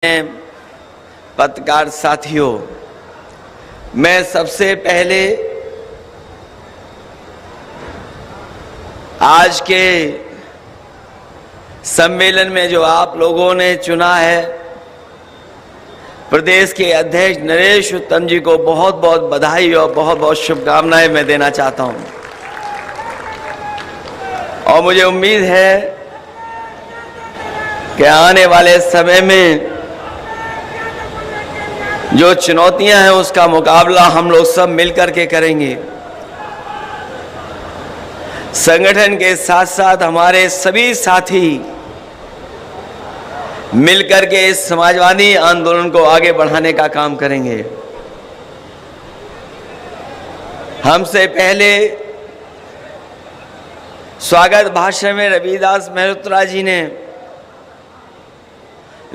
पत्रकार साथियों, मैं सबसे पहले आज के सम्मेलन में जो आप लोगों ने चुना है, प्रदेश के अध्यक्ष नरेश उत्तम जी को बहुत बहुत बधाई और बहुत बहुत शुभकामनाएं मैं देना चाहता हूं। और मुझे उम्मीद है कि आने वाले समय में जो चुनौतियां हैं उसका मुकाबला हम लोग सब मिलकर के करेंगे। संगठन के साथ साथ हमारे सभी साथी मिलकर के इस समाजवादी आंदोलन को आगे बढ़ाने का काम करेंगे। हमसे पहले स्वागत भाषण में रविदास मेहरोत्रा जी ने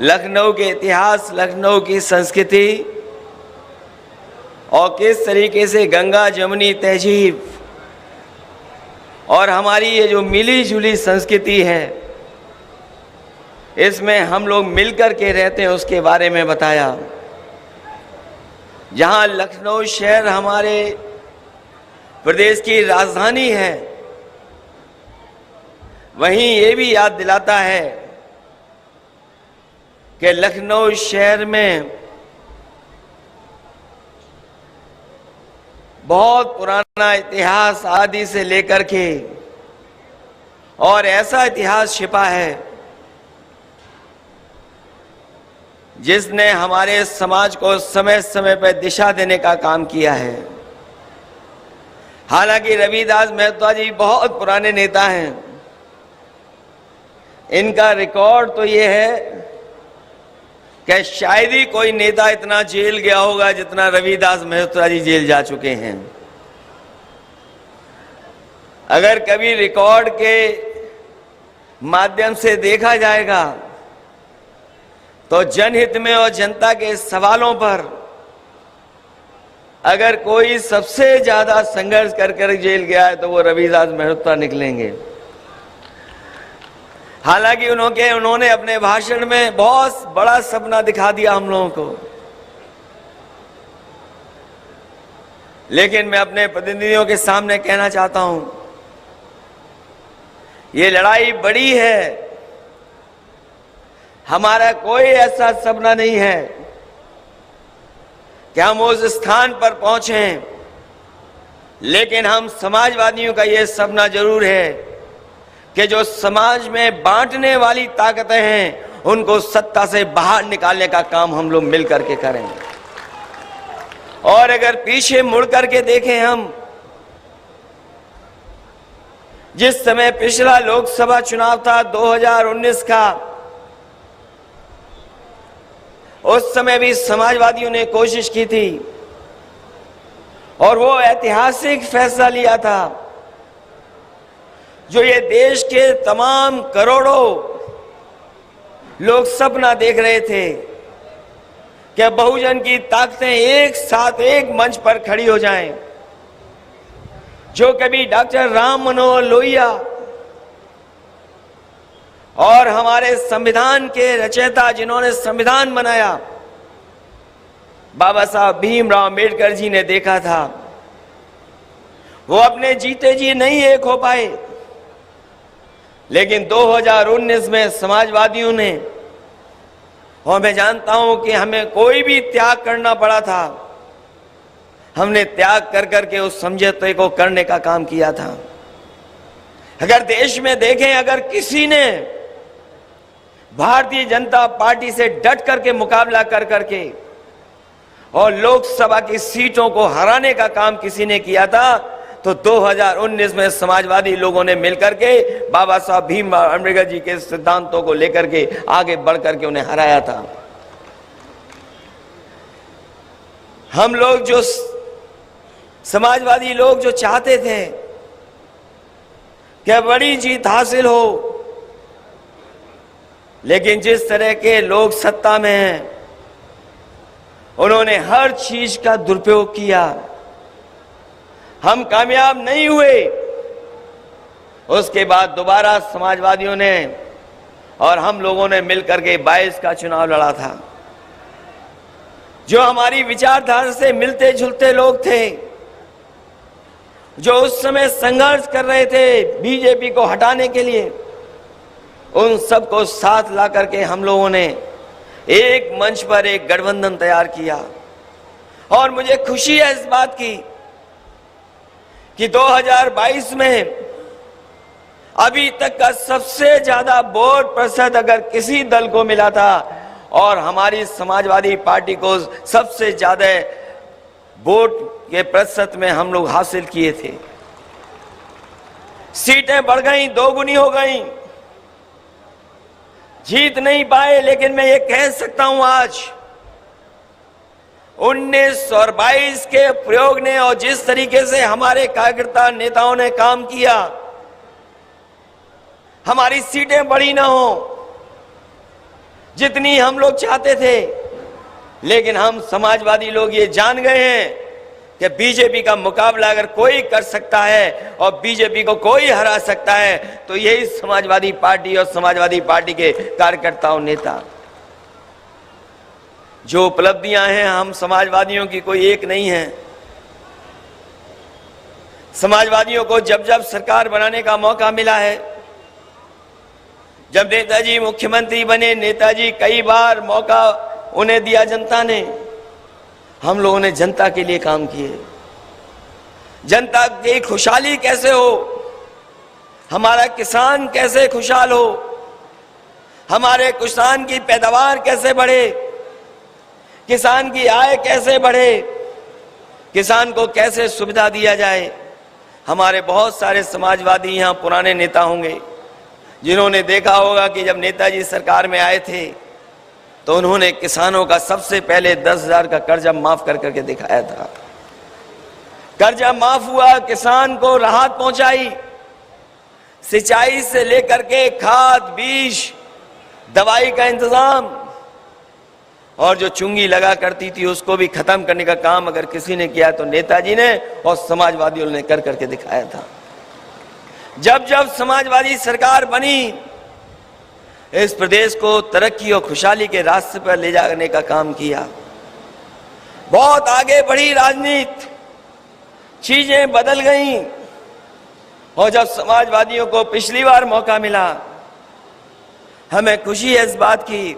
लखनऊ के इतिहास, लखनऊ की संस्कृति और किस तरीके से गंगा जमुनी तहजीब और हमारी ये जो मिली जुली संस्कृति है, इसमें हम लोग मिलकर के रहते हैं, उसके बारे में बताया। जहां लखनऊ शहर हमारे प्रदेश की राजधानी है, वहीं ये भी याद दिलाता है कि लखनऊ शहर में बहुत पुराना इतिहास आदि से लेकर के और ऐसा इतिहास छिपा है जिसने हमारे समाज को समय समय पर दिशा देने का काम किया है। हालांकि रविदास मेहता जी बहुत पुराने नेता हैं, इनका रिकॉर्ड तो ये है कि शायद ही कोई नेता इतना जेल गया होगा जितना रविदास मेहता जी जेल जा चुके हैं। अगर कभी रिकॉर्ड के माध्यम से देखा जाएगा तो जनहित में और जनता के सवालों पर अगर कोई सबसे ज्यादा संघर्ष कर जेल गया है तो वो रविदास मेहता निकलेंगे। हालांकि उन्होंने अपने भाषण में बहुत बड़ा सपना दिखा दिया हम लोगों को, लेकिन मैं अपने प्रतिनिधियों के सामने कहना चाहता हूं, ये लड़ाई बड़ी है। हमारा कोई ऐसा सपना नहीं है कि हम उस स्थान पर पहुंचे, लेकिन हम समाजवादियों का ये सपना जरूर है कि जो समाज में बांटने वाली ताकतें हैं उनको सत्ता से बाहर निकालने का काम हम लोग मिलकर के करें। और अगर पीछे मुड़ करके देखें, हम जिस समय पिछला लोकसभा चुनाव था 2019 का, उस समय भी समाजवादियों ने कोशिश की थी और वो ऐतिहासिक फैसला लिया था जो ये देश के तमाम करोड़ों लोग सपना देख रहे थे कि बहुजन की ताकतें एक साथ एक मंच पर खड़ी हो जाएं। जो कभी डॉक्टर राम मनोहर लोहिया और हमारे संविधान के रचयिता जिन्होंने संविधान बनाया, बाबा साहब भीमराव अम्बेडकर जी ने देखा था, वो अपने जीते जी नहीं एक हो पाए, लेकिन 2019 में समाजवादियों ने, और मैं जानता हूं कि हमें कोई भी त्याग करना पड़ा था, हमने त्याग कर करके उस समझौते को करने का काम किया था। अगर देश में देखें, अगर किसी ने भारतीय जनता पार्टी से डट करके मुकाबला कर करके और लोकसभा की सीटों को हराने का काम किसी ने किया था तो 2019 में समाजवादी लोगों ने मिलकर के बाबा साहब भीमराव अम्बेडकर जी के सिद्धांतों को लेकर के आगे बढ़ करके उन्हें हराया था। हम लोग जो समाजवादी लोग जो चाहते थे कि बड़ी जीत हासिल हो, लेकिन जिस तरह के लोग सत्ता में हैं उन्होंने हर चीज का दुरुपयोग किया, हम कामयाब नहीं हुए। उसके बाद दोबारा समाजवादियों ने और हम लोगों ने मिलकर के 22 का चुनाव लड़ा था। जो हमारी विचारधारा से मिलते जुलते लोग थे, जो उस समय संघर्ष कर रहे थे बीजेपी को हटाने के लिए, उन सबको साथ ला करके हम लोगों ने एक मंच पर एक गठबंधन तैयार किया। और मुझे खुशी है इस बात की कि 2022 में अभी तक का सबसे ज्यादा वोट प्रतिशत अगर किसी दल को मिला था, और हमारी समाजवादी पार्टी को सबसे ज्यादा वोट के प्रतिशत में हम लोग हासिल किए थे। सीटें बढ़ गई, दोगुनी हो गई, जीत नहीं पाए, लेकिन मैं ये कह सकता हूं आज 19 और 22 के प्रयोग ने और जिस तरीके से हमारे कार्यकर्ता नेताओं ने काम किया, हमारी सीटें बड़ी ना हो जितनी हम लोग चाहते थे, लेकिन हम समाजवादी लोग ये जान गए हैं कि बीजेपी का मुकाबला अगर कोई कर सकता है और बीजेपी को कोई हरा सकता है तो यही समाजवादी पार्टी और समाजवादी पार्टी के कार्यकर्ताओं नेता। जो उपलब्धियां हैं हम समाजवादियों की कोई एक नहीं है। समाजवादियों को जब जब सरकार बनाने का मौका मिला है, जब नेताजी मुख्यमंत्री बने, नेताजी कई बार मौका उन्हें दिया जनता ने, हम लोगों ने जनता के लिए काम किए। जनता की खुशहाली कैसे हो, हमारा किसान कैसे खुशहाल हो, हमारे किसान की पैदावार कैसे बढ़े, किसान की आय कैसे बढ़े, किसान को कैसे सुविधा दिया जाए। हमारे बहुत सारे समाजवादी यहाँ पुराने नेता होंगे जिन्होंने देखा होगा कि जब नेताजी सरकार में आए थे तो उन्होंने किसानों का सबसे पहले 10,000 का कर्जा माफ कर करके दिखाया था। कर्जा माफ हुआ, किसान को राहत पहुंचाई, सिंचाई से लेकर के खाद, बीज, दवाई का इंतजाम, और जो चुंगी लगा करती थी उसको भी खत्म करने का काम अगर किसी ने किया तो नेताजी ने और समाजवादियों ने कर करके दिखाया था। जब जब समाजवादी सरकार बनी, इस प्रदेश को तरक्की और खुशहाली के रास्ते पर ले जाने का काम किया। बहुत आगे बढ़ी राजनीति, चीजें बदल गईं, और जब समाजवादियों को पिछली बार मौका मिला, हमें खुशी है इस बात की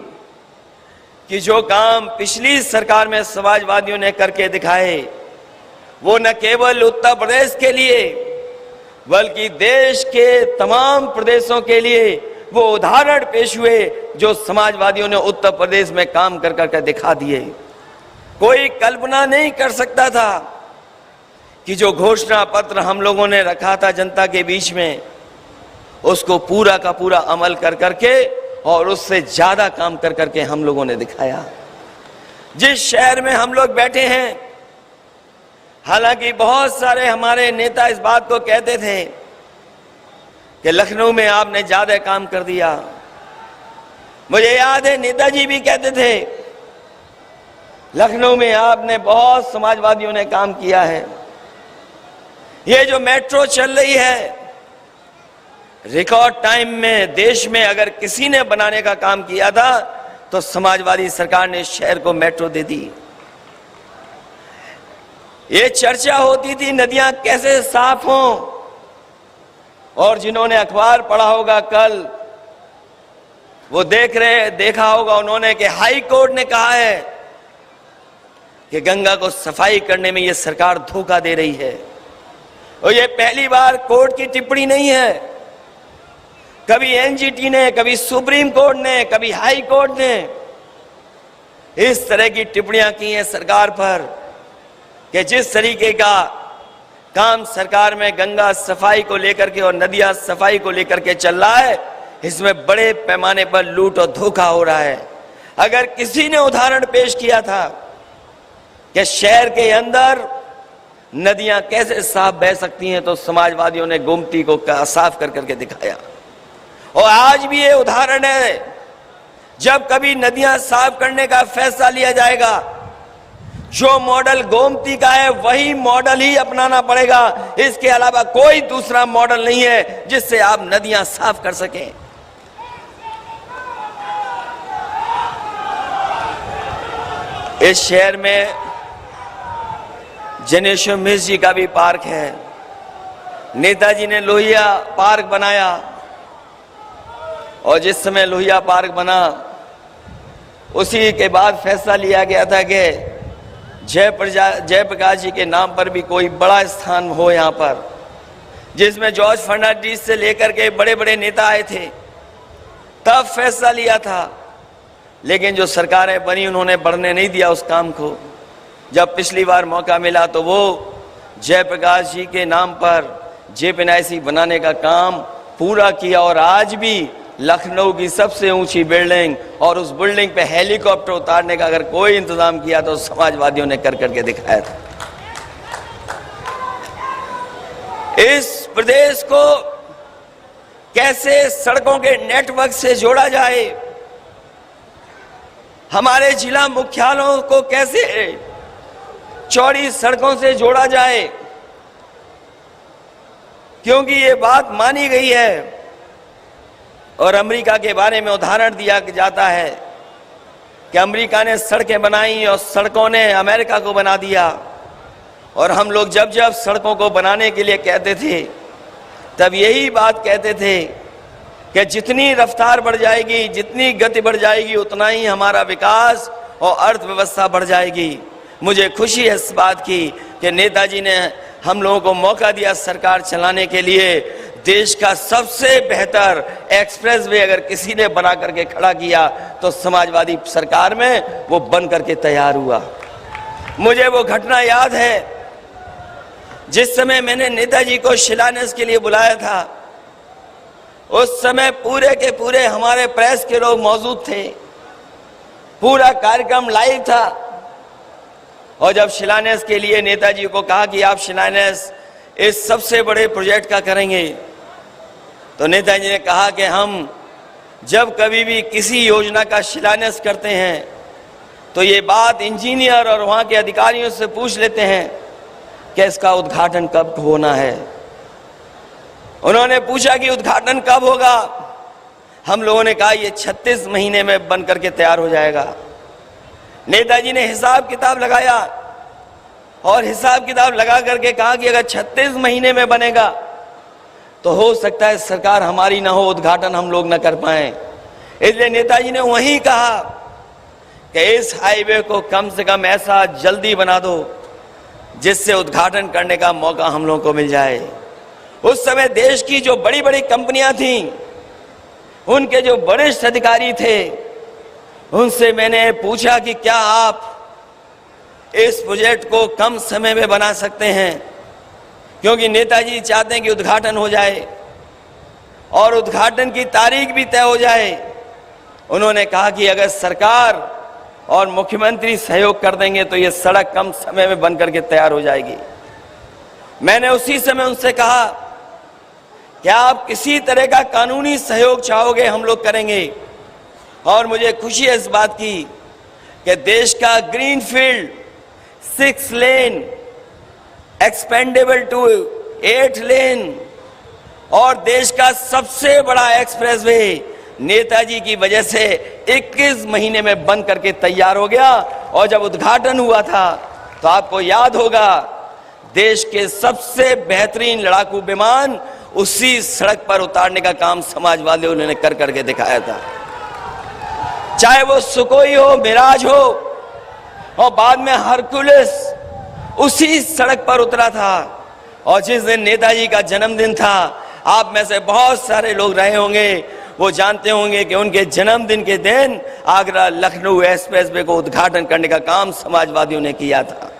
कि जो काम पिछली सरकार में समाजवादियों ने करके दिखाए, वो न केवल उत्तर प्रदेश के लिए बल्कि देश के तमाम प्रदेशों के लिए वो उदाहरण पेश हुए जो समाजवादियों ने उत्तर प्रदेश में काम कर करके दिखा दिए। कोई कल्पना नहीं कर सकता था कि जो घोषणा पत्र हम लोगों ने रखा था जनता के बीच में, उसको पूरा का पूरा अमल कर करके और उससे ज्यादा काम कर करके हम लोगों ने दिखाया। जिस शहर में हम लोग बैठे हैं, हालांकि बहुत सारे हमारे नेता इस बात को कहते थे कि लखनऊ में आपने ज्यादा काम कर दिया। मुझे याद है नेताजी भी कहते थे लखनऊ में आपने बहुत समाजवादियों ने काम किया है। ये जो मेट्रो चल रही है, रिकॉर्ड टाइम में देश में अगर किसी ने बनाने का काम किया था तो समाजवादी सरकार ने शहर को मेट्रो दे दी। ये चर्चा होती थी नदियां कैसे साफ हों, और जिन्होंने अखबार पढ़ा होगा कल वो देखा होगा उन्होंने कि हाई कोर्ट ने कहा है कि गंगा को सफाई करने में ये सरकार धोखा दे रही है। और ये पहली बार कोर्ट की टिप्पणी नहीं है, कभी एनजीटी ने, कभी सुप्रीम कोर्ट ने, कभी हाई कोर्ट ने इस तरह की टिप्पणियां की हैं सरकार पर कि जिस तरीके का काम सरकार में गंगा सफाई को लेकर के और नदियां सफाई को लेकर के चल रहा है, इसमें बड़े पैमाने पर लूट और धोखा हो रहा है। अगर किसी ने उदाहरण पेश किया था कि शहर के अंदर नदियां कैसे साफ बह सकती हैं, तो समाजवादियों ने गोमती को साफ कर करके दिखाया। और आज भी ये उदाहरण है, जब कभी नदियां साफ करने का फैसला लिया जाएगा, जो मॉडल गोमती का है वही मॉडल ही अपनाना पड़ेगा। इसके अलावा कोई दूसरा मॉडल नहीं है जिससे आप नदियां साफ कर सकें। इस शहर में जनेश्वर मिश्र जी का भी पार्क है। नेताजी ने लोहिया पार्क बनाया और जिस समय लोहिया पार्क बना उसी के बाद फैसला लिया गया था कि जयप्रकाश जी के नाम पर भी कोई बड़ा स्थान हो यहाँ पर, जिसमें जॉर्ज फर्नांडिस से लेकर के बड़े बड़े नेता आए थे। तब फैसला लिया था, लेकिन जो सरकारें बनी उन्होंने बढ़ने नहीं दिया उस काम को। जब पिछली बार मौका मिला तो वो जयप्रकाश जी के नाम पर जेपीएनआईसी बनाने का काम पूरा किया और आज भी लखनऊ की सबसे ऊंची बिल्डिंग और उस बिल्डिंग पे हेलीकॉप्टर उतारने का अगर कोई इंतजाम किया तो समाजवादियों ने कर करके दिखाया था। इस प्रदेश को कैसे सड़कों के नेटवर्क से जोड़ा जाए, हमारे जिला मुख्यालयों को कैसे चौड़ी सड़कों से जोड़ा जाए, क्योंकि ये बात मानी गई है और अमेरिका के बारे में उदाहरण दिया जाता है कि अमेरिका ने सड़कें बनाई और सड़कों ने अमेरिका को बना दिया। और हम लोग जब जब सड़कों को बनाने के लिए कहते थे तब यही बात कहते थे कि जितनी रफ्तार बढ़ जाएगी, जितनी गति बढ़ जाएगी, उतना ही हमारा विकास और अर्थव्यवस्था बढ़ जाएगी। मुझे खुशी है इस बात की कि नेताजी ने हम लोगों को मौका दिया सरकार चलाने के लिए। देश का सबसे बेहतर एक्सप्रेसवे अगर किसी ने बना करके खड़ा किया तो समाजवादी सरकार में वो बन करके तैयार हुआ। मुझे वो घटना याद है जिस समय मैंने नेताजी को शिलान्यास के लिए बुलाया था। उस समय पूरे के पूरे हमारे प्रेस के लोग मौजूद थे, पूरा कार्यक्रम लाइव था। और जब शिलान्यास के लिए नेताजी को कहा कि आप शिलान्यास इस सबसे बड़े प्रोजेक्ट का करेंगे, तो नेताजी ने कहा कि हम जब कभी भी किसी योजना का शिलान्यास करते हैं तो ये बात इंजीनियर और वहाँ के अधिकारियों से पूछ लेते हैं कि इसका उद्घाटन कब होना है। उन्होंने पूछा कि उद्घाटन कब होगा। हम लोगों ने कहा ये 36 महीने में बन करके तैयार हो जाएगा। नेताजी ने हिसाब किताब लगाया और हिसाब किताब लगा करके कहा कि अगर 36 महीने में बनेगा तो हो सकता है सरकार हमारी ना हो, उद्घाटन हम लोग ना कर पाए। इसलिए नेताजी ने वहीं कहा कि इस हाईवे को कम से कम ऐसा जल्दी बना दो जिससे उद्घाटन करने का मौका हम लोगों को मिल जाए। उस समय देश की जो बड़ी बड़ी कंपनियां थीं, उनके जो वरिष्ठ अधिकारी थे, उनसे मैंने पूछा कि क्या आप इस प्रोजेक्ट को कम समय में बना सकते हैं, क्योंकि नेताजी चाहते हैं कि उद्घाटन हो जाए और उद्घाटन की तारीख भी तय हो जाए। उन्होंने कहा कि अगर सरकार और मुख्यमंत्री सहयोग कर देंगे तो ये सड़क कम समय में बन करके तैयार हो जाएगी। मैंने उसी समय उनसे कहा क्या आप किसी तरह का कानूनी सहयोग चाहोगे, हम लोग करेंगे। और मुझे खुशी है इस बात की कि देश का ग्रीनफील्ड 6 लेन एक्सपेंडेबल टू 8 लेन और देश का सबसे बड़ा एक्सप्रेसवे नेताजी की वजह से 21 महीने में बन करके तैयार हो गया। और जब उद्घाटन हुआ था तो आपको याद होगा देश के सबसे बेहतरीन लड़ाकू विमान उसी सड़क पर उतारने का काम समाजवादियों ने कर करके दिखाया था। चाहे वो सुकोई हो, मिराज हो और बाद में हरकुलिस उसी सड़क पर उतरा था। और जिस दिन नेताजी का जन्मदिन था, आप में से बहुत सारे लोग रहे होंगे, वो जानते होंगे कि उनके जन्मदिन के दिन आगरा लखनऊ एक्सप्रेसवे को उद्घाटन करने का काम समाजवादियों ने किया था।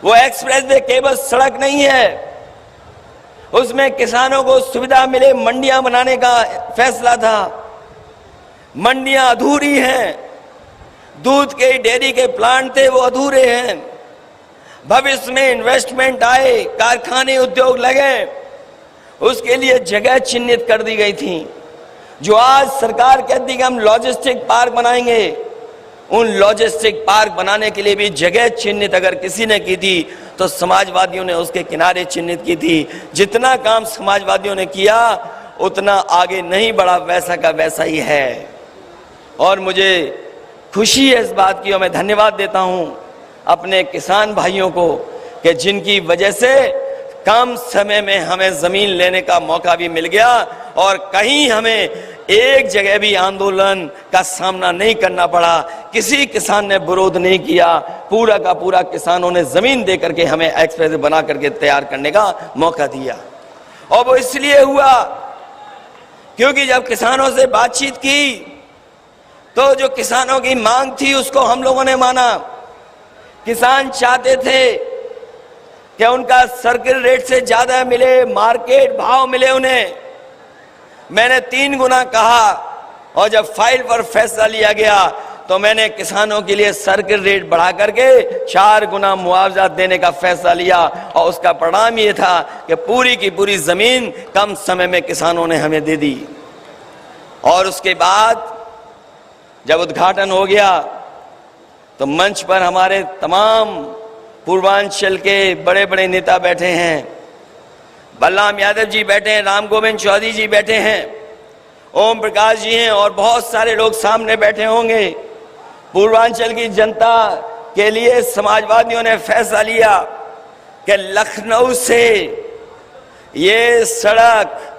वो एक्सप्रेसवे केवल सड़क नहीं है, उसमें किसानों को सुविधा मिले, मंडियां बनाने का फैसला था। मंडियां अधूरी हैं, दूध के डेयरी के प्लांट थे वो अधूरे हैं। भविष्य में इन्वेस्टमेंट आए, कारखाने उद्योग लगे, उसके लिए जगह चिन्हित कर दी गई थी। जो आज सरकार कहती है कि हम लॉजिस्टिक पार्क बनाएंगे, उन लॉजिस्टिक पार्क बनाने के लिए भी जगह चिन्हित अगर किसी ने की थी तो समाजवादियों ने उसके किनारे चिन्हित की थी। जितना काम समाजवादियों ने किया उतना आगे नहीं बढ़ा, वैसा का वैसा ही है। और मुझे खुशी है इस बात की और मैं धन्यवाद देता हूं अपने किसान भाइयों को कि जिनकी वजह से कम समय में हमें जमीन लेने का मौका भी मिल गया और कहीं हमें एक जगह भी आंदोलन का सामना नहीं करना पड़ा। किसी किसान ने विरोध नहीं किया, पूरा का पूरा किसानों ने जमीन दे करके हमें एक्सप्रेस बना करके तैयार करने का मौका दिया। और वो इसलिए हुआ क्योंकि जब किसानों से बातचीत की तो जो किसानों की मांग थी उसको हम लोगों ने माना। किसान चाहते थे कि उनका सर्किल रेट से ज्यादा मिले, मार्केट भाव मिले उन्हें। मैंने 3 गुना कहा और जब फाइल पर फैसला लिया गया तो मैंने किसानों के लिए सर्किल रेट बढ़ा करके 4 गुना मुआवजा देने का फैसला लिया और उसका परिणाम ये था कि पूरी की पूरी जमीन कम समय में किसानों ने हमें दे दी। और उसके बाद जब उद्घाटन हो गया तो मंच पर हमारे तमाम पूर्वांचल के बड़े बड़े नेता बैठे हैं। बलराम यादव जी बैठे हैं, राम गोविंद चौधरी जी बैठे हैं, ओम प्रकाश जी हैं और बहुत सारे लोग सामने बैठे होंगे। पूर्वांचल की जनता के लिए समाजवादियों ने फैसला लिया कि लखनऊ से ये सड़क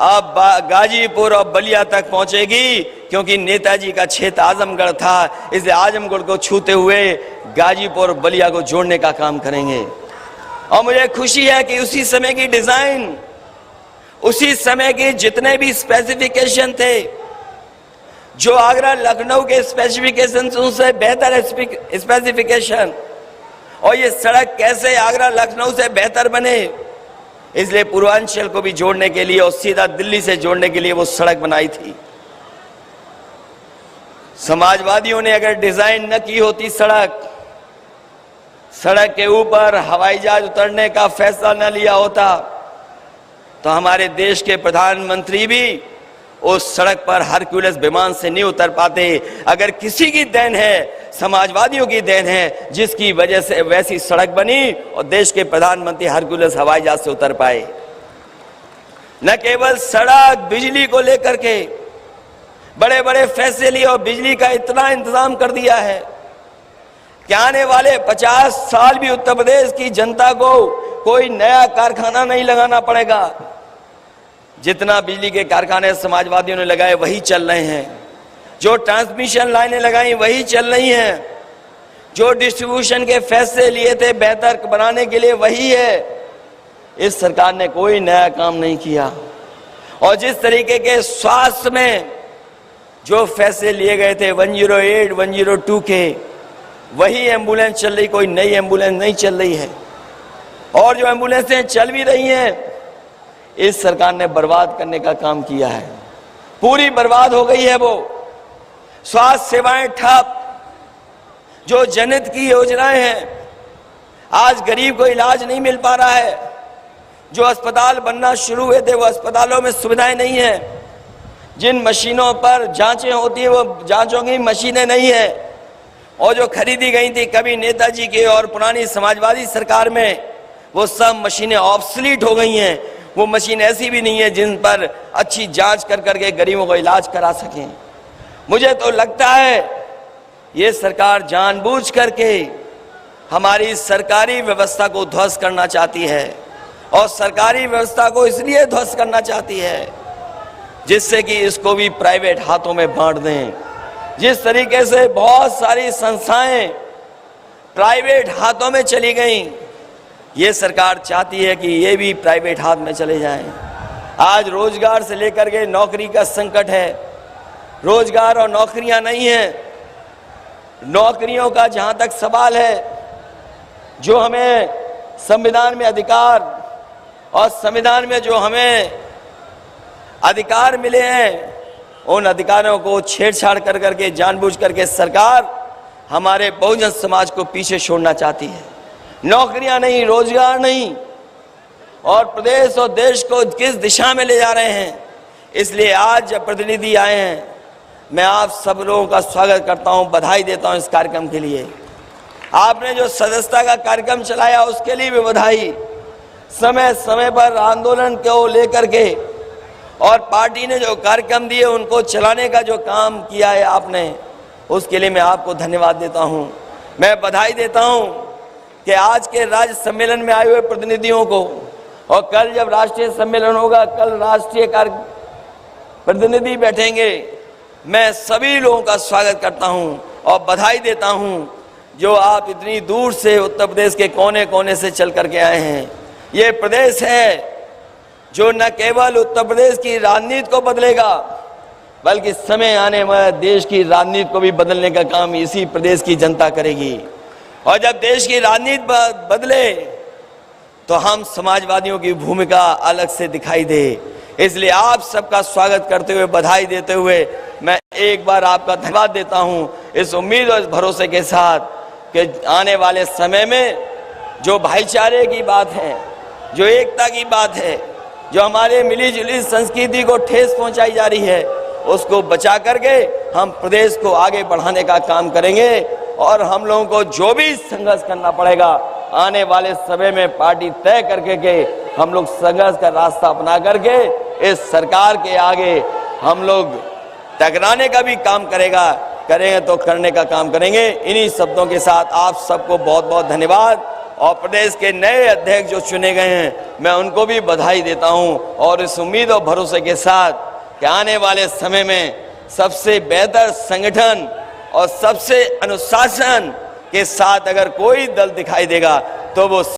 अब गाजीपुर और बलिया तक पहुंचेगी, क्योंकि नेताजी का क्षेत्र आजमगढ़ था, इसलिए आजमगढ़ को छूते हुए गाजीपुर और बलिया को जोड़ने का काम करेंगे। और मुझे खुशी है कि उसी समय की डिजाइन, उसी समय के जितने भी स्पेसिफिकेशन थे, जो आगरा लखनऊ के स्पेसिफिकेशन उनसे बेहतर स्पेसिफिकेशन, और ये सड़क कैसे आगरा लखनऊ से बेहतर बने, इसलिए पूर्वांचल को भी जोड़ने के लिए और सीधा दिल्ली से जोड़ने के लिए वो सड़क बनाई थी। समाजवादियों ने अगर डिजाइन न की होती सड़क के ऊपर हवाई जहाज उतरने का फैसला न लिया होता तो हमारे देश के प्रधानमंत्री भी उस सड़क पर हरक्यूलिस विमान से नहीं उतर पाते। अगर किसी की देन है, समाजवादियों की देन है, जिसकी वजह से वैसी सड़क बनी और देश के प्रधानमंत्री हरक्यूलिस हवाई जहाज से उतर पाए। न केवल सड़क, बिजली को लेकर के बड़े बड़े फैसले लिए और बिजली का इतना इंतजाम कर दिया है कि आने वाले 50 साल भी उत्तर प्रदेश की जनता को कोई नया कारखाना नहीं लगाना पड़ेगा। जितना बिजली के कारखाने समाजवादियों ने लगाए वही चल रहे हैं, जो ट्रांसमिशन लाइनें लगाई वही चल रही हैं, जो डिस्ट्रीब्यूशन के फैसले लिए थे बेहतर बनाने के लिए वही है। इस सरकार ने कोई नया काम नहीं किया। और जिस तरीके के स्वास्थ्य में जो फैसले लिए गए थे 108, 102 के, वही एम्बुलेंस चल रही, कोई नई एम्बुलेंस नहीं चल रही है। और जो एम्बुलेंसें चल भी रही हैं, इस सरकार ने बर्बाद करने का काम किया है, पूरी बर्बाद हो गई है वो। स्वास्थ्य सेवाएं ठप, जो जनहित की योजनाएं हैं, आज गरीब को इलाज नहीं मिल पा रहा है। जो अस्पताल बनना शुरू हुए थे वो अस्पतालों में सुविधाएं नहीं है, जिन मशीनों पर जांचें होती है वो जांचों की मशीनें नहीं है। और जो खरीदी गई थी कभी नेताजी के और पुरानी समाजवादी सरकार में, वो सब मशीनें ऑब्सलीट हो गई हैं। वो मशीन ऐसी भी नहीं है जिन पर अच्छी जांच कर करके गरीबों को इलाज करा सकें। मुझे तो लगता है ये सरकार जानबूझ करके हमारी सरकारी व्यवस्था को ध्वस्त करना चाहती है, और सरकारी व्यवस्था को इसलिए ध्वस्त करना चाहती है जिससे कि इसको भी प्राइवेट हाथों में बांट दें। जिस तरीके से बहुत सारी संस्थाएं प्राइवेट हाथों में चली गईं, ये सरकार चाहती है कि ये भी प्राइवेट हाथ में चले जाएं। आज रोजगार से लेकर के नौकरी का संकट है, रोजगार और नौकरियां नहीं हैं। नौकरियों का जहां तक सवाल है, जो हमें संविधान में अधिकार और संविधान में जो हमें अधिकार मिले हैं, उन अधिकारों को छेड़छाड़ कर करके जानबूझ करके सरकार हमारे बहुजन समाज को पीछे छोड़ना चाहती है। नौकरियां नहीं, रोजगार नहीं, और प्रदेश और देश को किस दिशा में ले जा रहे हैं। इसलिए आज जब प्रतिनिधि आए हैं, मैं आप सब लोगों का स्वागत करता हूं, बधाई देता हूं इस कार्यक्रम के लिए। आपने जो सदस्यता का कार्यक्रम चलाया उसके लिए भी बधाई। समय समय पर आंदोलन को लेकर के और पार्टी ने जो कार्यक्रम दिए उनको चलाने का जो काम किया है आपने, उसके लिए मैं आपको धन्यवाद देता हूं। मैं बधाई देता हूं कि आज के राज्य सम्मेलन में आए हुए प्रतिनिधियों को, और कल जब राष्ट्रीय सम्मेलन होगा, कल राष्ट्रीय प्रतिनिधि बैठेंगे, मैं सभी लोगों का स्वागत करता हूं और बधाई देता हूं जो आप इतनी दूर से उत्तर प्रदेश के कोने कोने से चल करके आए हैं। ये प्रदेश है जो न केवल उत्तर प्रदेश की राजनीति को बदलेगा, बल्कि समय आने वाले देश की राजनीति को भी बदलने का काम इसी प्रदेश की जनता करेगी। और जब देश की राजनीति बदले तो हम समाजवादियों की भूमिका अलग से दिखाई दे। इसलिए आप सबका स्वागत करते हुए, बधाई देते हुए मैं एक बार आपका धन्यवाद देता हूं, इस उम्मीद और इस भरोसे के साथ कि आने वाले समय में जो भाईचारे की बात है, जो एकता की बात है, जो हमारे मिली जुली संस्कृति को ठेस पहुंचाई जा रही है, उसको बचा करके हम प्रदेश को आगे बढ़ाने का काम करेंगे। और हम लोगों को जो भी संघर्ष करना पड़ेगा, आने वाले समय में पार्टी तय करके के हम लोग संघर्ष का रास्ता अपना करके इस सरकार के आगे हम लोग टकराने का भी काम करेंगे तो करने का काम करेंगे। इन्हीं शब्दों के साथ आप सबको बहुत बहुत धन्यवाद। और प्रदेश के नए अध्यक्ष जो चुने गए हैं, मैं उनको भी बधाई देता हूं और इस उम्मीद और भरोसे के साथ कि आने वाले समय में सबसे बेहतर संगठन और सबसे अनुशासन के साथ अगर कोई दल दिखाई देगा तो वो